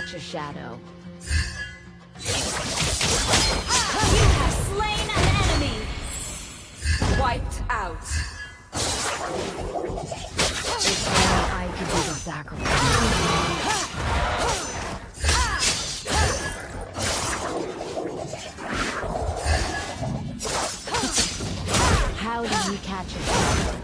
catch a shadow? You have slain an enemy! Wiped out. If only I could do the sacrifice. How do you catch a shadow?